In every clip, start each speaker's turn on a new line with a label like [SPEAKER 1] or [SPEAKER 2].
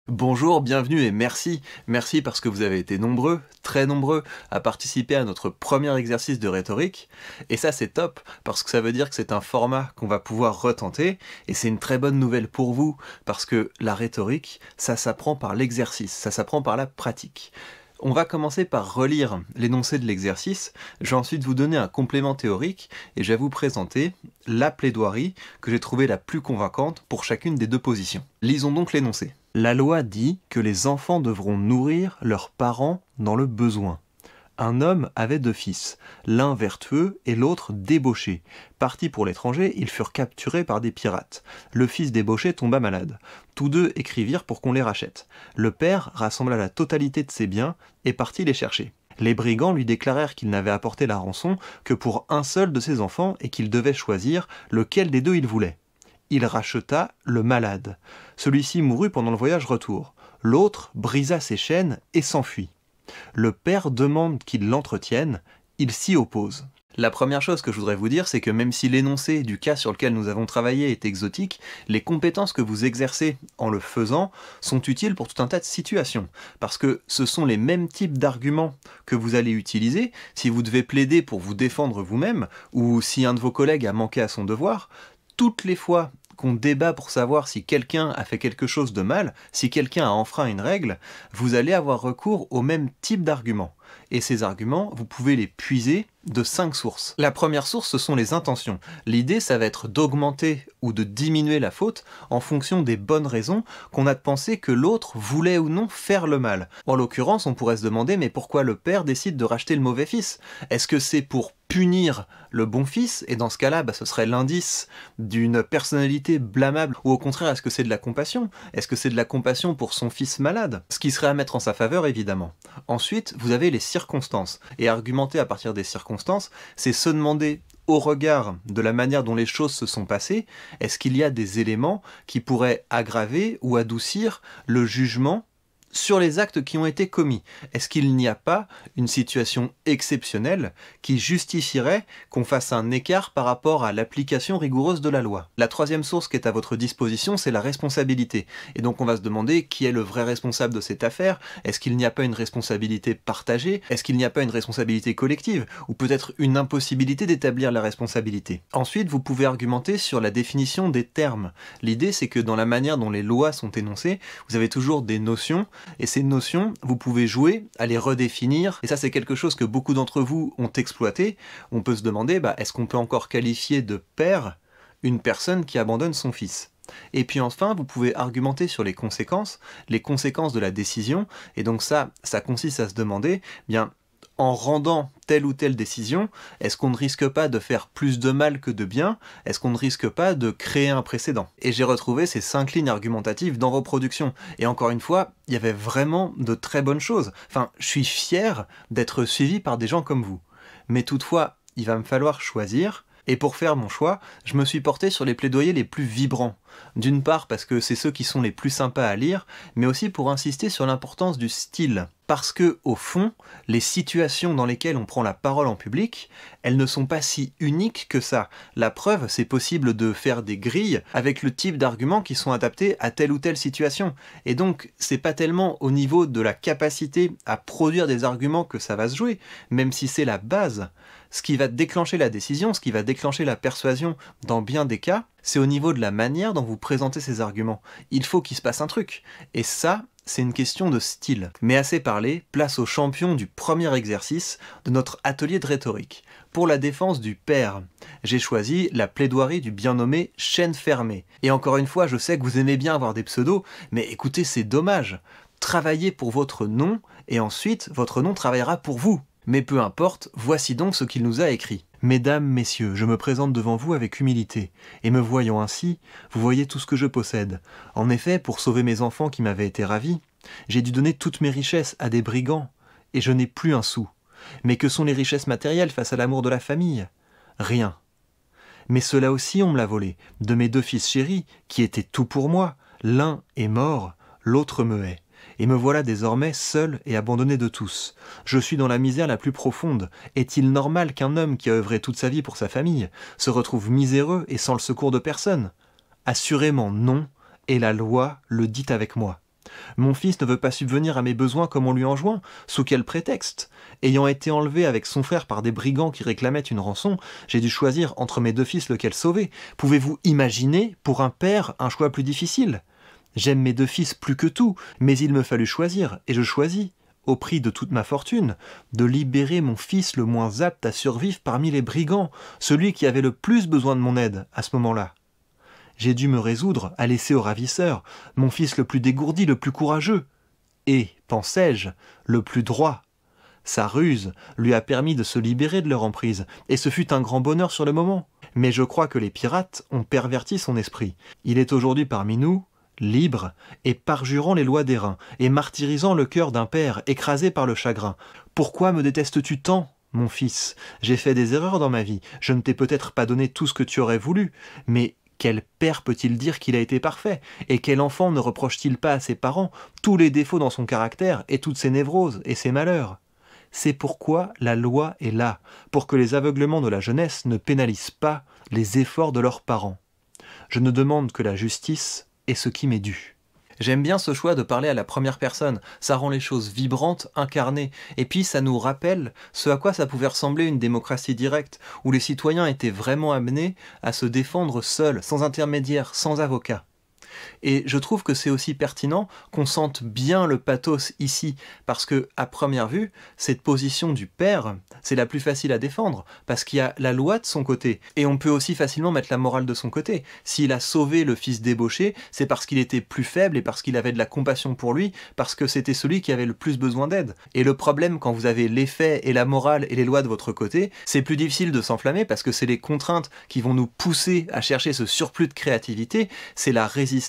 [SPEAKER 1] Bonjour, bienvenue et merci. Merci parce que vous avez été nombreux, très nombreux, à participer à notre premier exercice de rhétorique. Et ça c'est top, parce que ça veut dire que c'est un format qu'on va pouvoir retenter, et c'est une très bonne nouvelle pour vous, parce que la rhétorique, ça s'apprend par l'exercice, ça s'apprend par la pratique. On va commencer par relire l'énoncé de l'exercice, je vais ensuite vous donner un complément théorique, et je vais vous présenter la plaidoirie que j'ai trouvée la plus convaincante pour chacune des deux positions. Lisons donc l'énoncé. La loi dit que les enfants devront nourrir leurs parents dans le besoin. Un homme avait deux fils, l'un vertueux et l'autre débauché. Partis pour l'étranger, ils furent capturés par des pirates. Le fils débauché tomba malade. Tous deux écrivirent pour qu'on les rachète. Le père rassembla la totalité de ses biens et partit les chercher. Les brigands lui déclarèrent qu'il n'avait apporté la rançon que pour un seul de ses enfants et qu'il devait choisir lequel des deux il voulait. Il racheta le malade. Celui-ci mourut pendant le voyage retour. L'autre brisa ses chaînes et s'enfuit. Le père demande qu'il l'entretienne, il s'y oppose. La première chose que je voudrais vous dire, c'est que même si l'énoncé du cas sur lequel nous avons travaillé est exotique, les compétences que vous exercez en le faisant sont utiles pour tout un tas de situations. Parce que ce sont les mêmes types d'arguments que vous allez utiliser si vous devez plaider pour vous défendre vous-même, ou si un de vos collègues a manqué à son devoir. Toutes les fois qu'on débat pour savoir si quelqu'un a fait quelque chose de mal, si quelqu'un a enfreint une règle, vous allez avoir recours au même type d'arguments. Et ces arguments, vous pouvez les puiser de 5 sources. La première source, ce sont les intentions. L'idée, ça va être d'augmenter ou de diminuer la faute en fonction des bonnes raisons qu'on a de penser que l'autre voulait ou non faire le mal. En l'occurrence, on pourrait se demander, mais pourquoi le père décide de racheter le mauvais fils? Est-ce que c'est pour punir le bon fils, et dans ce cas-là, ce serait l'indice d'une personnalité blâmable, ou au contraire, est-ce que c'est de la compassion? Est-ce que c'est de la compassion pour son fils malade? Ce qui serait à mettre en sa faveur, évidemment. Ensuite, vous avez les circonstances, et argumenter à partir des circonstances, c'est se demander, au regard de la manière dont les choses se sont passées, est-ce qu'il y a des éléments qui pourraient aggraver ou adoucir le jugement sur les actes qui ont été commis? Est-ce qu'il n'y a pas une situation exceptionnelle qui justifierait qu'on fasse un écart par rapport à l'application rigoureuse de la loi? La troisième source qui est à votre disposition, c'est la responsabilité. Et donc on va se demander qui est le vrai responsable de cette affaire. Est-ce qu'il n'y a pas une responsabilité partagée? Est-ce qu'il n'y a pas une responsabilité collective? Ou peut-être une impossibilité d'établir la responsabilité? Ensuite, vous pouvez argumenter sur la définition des termes. L'idée, c'est que dans la manière dont les lois sont énoncées, vous avez toujours des notions. Et ces notions, vous pouvez jouer à les redéfinir, et ça c'est quelque chose que beaucoup d'entre vous ont exploité. On peut se demander, est-ce qu'on peut encore qualifier de père une personne qui abandonne son fils? Et puis enfin, vous pouvez argumenter sur les conséquences de la décision, et donc ça consiste à se demander, en rendant telle ou telle décision, est-ce qu'on ne risque pas de faire plus de mal que de bien? Est-ce qu'on ne risque pas de créer un précédent? Et j'ai retrouvé ces 5 lignes argumentatives dans vos productions. Et encore une fois, il y avait vraiment de très bonnes choses. Enfin, je suis fier d'être suivi par des gens comme vous. Mais toutefois, il va me falloir choisir. Et pour faire mon choix, je me suis porté sur les plaidoyers les plus vibrants. D'une part parce que c'est ceux qui sont les plus sympas à lire, mais aussi pour insister sur l'importance du style. Parce que, au fond, les situations dans lesquelles on prend la parole en public, elles ne sont pas si uniques que ça. La preuve, c'est possible de faire des grilles avec le type d'arguments qui sont adaptés à telle ou telle situation. Et donc, c'est pas tellement au niveau de la capacité à produire des arguments que ça va se jouer, même si c'est la base. Ce qui va déclencher la décision, ce qui va déclencher la persuasion dans bien des cas, c'est au niveau de la manière dont vous présentez ces arguments. Il faut qu'il se passe un truc. Et ça, c'est une question de style. Mais assez parlé, place au champion du premier exercice de notre atelier de rhétorique. Pour la défense du père, j'ai choisi la plaidoirie du bien nommé Chêne fermé. Et encore une fois, je sais que vous aimez bien avoir des pseudos, mais écoutez, c'est dommage. Travaillez pour votre nom, et ensuite, votre nom travaillera pour vous. Mais peu importe, voici donc ce qu'il nous a écrit. Mesdames, messieurs, je me présente devant vous avec humilité, et me voyant ainsi, vous voyez tout ce que je possède. En effet, pour sauver mes enfants qui m'avaient été ravis, j'ai dû donner toutes mes richesses à des brigands, et je n'ai plus un sou. Mais que sont les richesses matérielles face à l'amour de la famille? Rien. Mais cela aussi on me l'a volé, de mes 2 fils chéris, qui étaient tout pour moi. L'un est mort, l'autre me hait. Et me voilà désormais seul et abandonné de tous. Je suis dans la misère la plus profonde. Est-il normal qu'un homme qui a œuvré toute sa vie pour sa famille se retrouve miséreux et sans le secours de personne? Assurément non, et la loi le dit avec moi. Mon fils ne veut pas subvenir à mes besoins comme on lui enjoint. Sous quel prétexte? Ayant été enlevé avec son frère par des brigands qui réclamaient une rançon, j'ai dû choisir entre mes 2 fils lequel sauver. Pouvez-vous imaginer, pour un père, un choix plus difficile? J'aime mes 2 fils plus que tout, mais il me fallut choisir, et je choisis, au prix de toute ma fortune, de libérer mon fils le moins apte à survivre parmi les brigands, celui qui avait le plus besoin de mon aide à ce moment-là. J'ai dû me résoudre à laisser au ravisseur mon fils le plus dégourdi, le plus courageux, et, pensais-je, le plus droit. Sa ruse lui a permis de se libérer de leur emprise, et ce fut un grand bonheur sur le moment. Mais je crois que les pirates ont perverti son esprit. Il est aujourd'hui parmi nous, libre, et parjurant les lois d'airain, et martyrisant le cœur d'un père écrasé par le chagrin. Pourquoi me détestes-tu tant, mon fils? J'ai fait des erreurs dans ma vie, je ne t'ai peut-être pas donné tout ce que tu aurais voulu, mais quel père peut-il dire qu'il a été parfait? Et quel enfant ne reproche-t-il pas à ses parents tous les défauts dans son caractère et toutes ses névroses et ses malheurs? C'est pourquoi la loi est là, pour que les aveuglements de la jeunesse ne pénalisent pas les efforts de leurs parents. Je ne demande que la justice et ce qui m'est dû. J'aime bien ce choix de parler à la première personne, ça rend les choses vibrantes, incarnées, et puis ça nous rappelle ce à quoi ça pouvait ressembler une démocratie directe, où les citoyens étaient vraiment amenés à se défendre seuls, sans intermédiaire, sans avocat. Et je trouve que c'est aussi pertinent qu'on sente bien le pathos ici, parce que, à première vue, cette position du père, c'est la plus facile à défendre, parce qu'il y a la loi de son côté, et on peut aussi facilement mettre la morale de son côté. S'il a sauvé le fils débauché, c'est parce qu'il était plus faible et parce qu'il avait de la compassion pour lui, parce que c'était celui qui avait le plus besoin d'aide. Et le problème, quand vous avez les faits et la morale et les lois de votre côté, c'est plus difficile de s'enflammer, parce que c'est les contraintes qui vont nous pousser à chercher ce surplus de créativité, c'est la résistance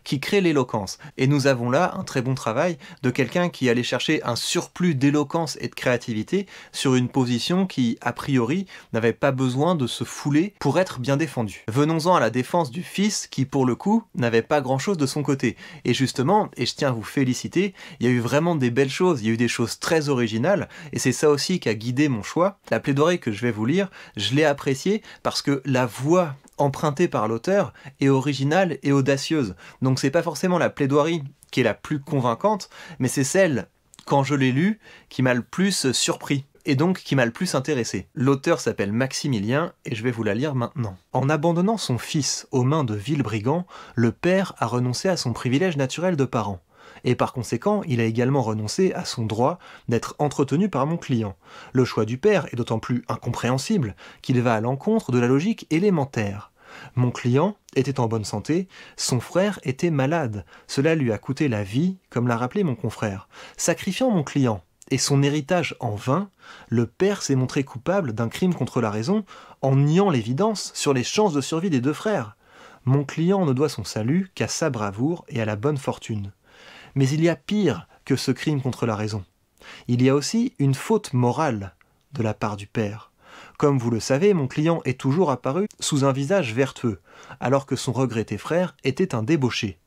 [SPEAKER 1] qui crée l'éloquence. Et nous avons là un très bon travail de quelqu'un qui allait chercher un surplus d'éloquence et de créativité sur une position qui, a priori, n'avait pas besoin de se fouler pour être bien défendue. Venons-en à la défense du fils qui, pour le coup, n'avait pas grand-chose de son côté. Et justement, et je tiens à vous féliciter, il y a eu vraiment des belles choses, il y a eu des choses très originales, et c'est ça aussi qui a guidé mon choix. La plaidoirie que je vais vous lire, je l'ai appréciée parce que la voix empruntée par l'auteur est originale et audacieuse. Donc c'est pas forcément la plaidoirie qui est la plus convaincante, mais c'est celle, quand je l'ai lue, qui m'a le plus surpris, et donc qui m'a le plus intéressé. L'auteur s'appelle Maximilien, et je vais vous la lire maintenant. En abandonnant son fils aux mains de vils brigands, le père a renoncé à son privilège naturel de parent. Et par conséquent, il a également renoncé à son droit d'être entretenu par mon client. Le choix du père est d'autant plus incompréhensible qu'il va à l'encontre de la logique élémentaire. Mon client était en bonne santé, son frère était malade. Cela lui a coûté la vie, comme l'a rappelé mon confrère. Sacrifiant mon client et son héritage en vain, le père s'est montré coupable d'un crime contre la raison en niant l'évidence sur les chances de survie des 2 frères. Mon client ne doit son salut qu'à sa bravoure et à la bonne fortune. Mais il y a pire que ce crime contre la raison. Il y a aussi une faute morale de la part du père. Comme vous le savez, mon client est toujours apparu sous un visage vertueux, alors que son regretté frère était un débauché.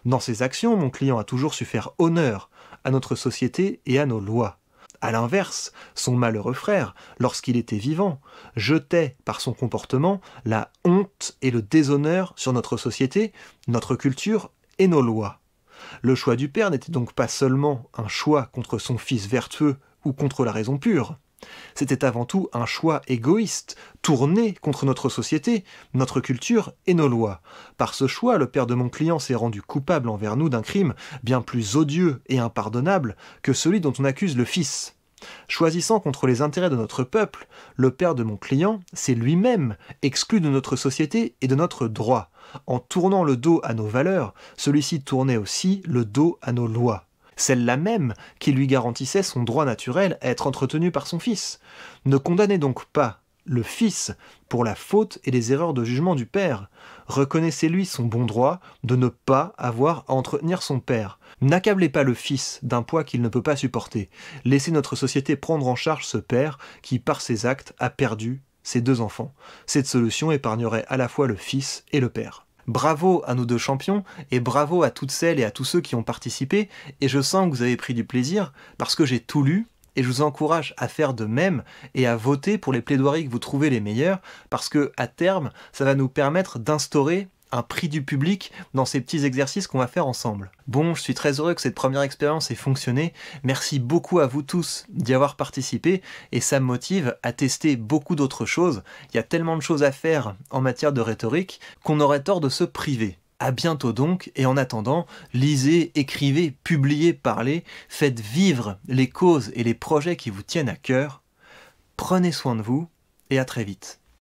[SPEAKER 1] Dans ses actions, mon client a toujours su faire honneur à notre société et à nos lois. A l'inverse, son malheureux frère, lorsqu'il était vivant, jetait par son comportement la honte et le déshonneur sur notre société, notre culture et nos lois. Le choix du père n'était donc pas seulement un choix contre son fils vertueux ou contre la raison pure. C'était avant tout un choix égoïste, tourné contre notre société, notre culture et nos lois. Par ce choix, le père de mon client s'est rendu coupable envers nous d'un crime bien plus odieux et impardonnable que celui dont on accuse le fils. Choisissant contre les intérêts de notre peuple, le père de mon client s'est lui-même exclu de notre société et de notre droit. En tournant le dos à nos valeurs, celui-ci tournait aussi le dos à nos lois. Celle-là même qui lui garantissait son droit naturel à être entretenu par son fils. Ne condamnez donc pas le fils pour la faute et les erreurs de jugement du père. Reconnaissez-lui son bon droit de ne pas avoir à entretenir son père. N'accablez pas le fils d'un poids qu'il ne peut pas supporter. Laissez notre société prendre en charge ce père qui, par ses actes, a perdu ses 2 enfants. Cette solution épargnerait à la fois le fils et le père. Bravo à nos 2 champions, et bravo à toutes celles et à tous ceux qui ont participé, et je sens que vous avez pris du plaisir, parce que j'ai tout lu, et je vous encourage à faire de même, et à voter pour les plaidoiries que vous trouvez les meilleures, parce que, à terme, ça va nous permettre d'instaurer un prix du public dans ces petits exercices qu'on va faire ensemble. Bon, je suis très heureux que cette première expérience ait fonctionné. Merci beaucoup à vous tous d'y avoir participé et ça me motive à tester beaucoup d'autres choses. Il y a tellement de choses à faire en matière de rhétorique qu'on aurait tort de se priver. À bientôt donc, et en attendant, lisez, écrivez, publiez, parlez, faites vivre les causes et les projets qui vous tiennent à cœur. Prenez soin de vous et à très vite.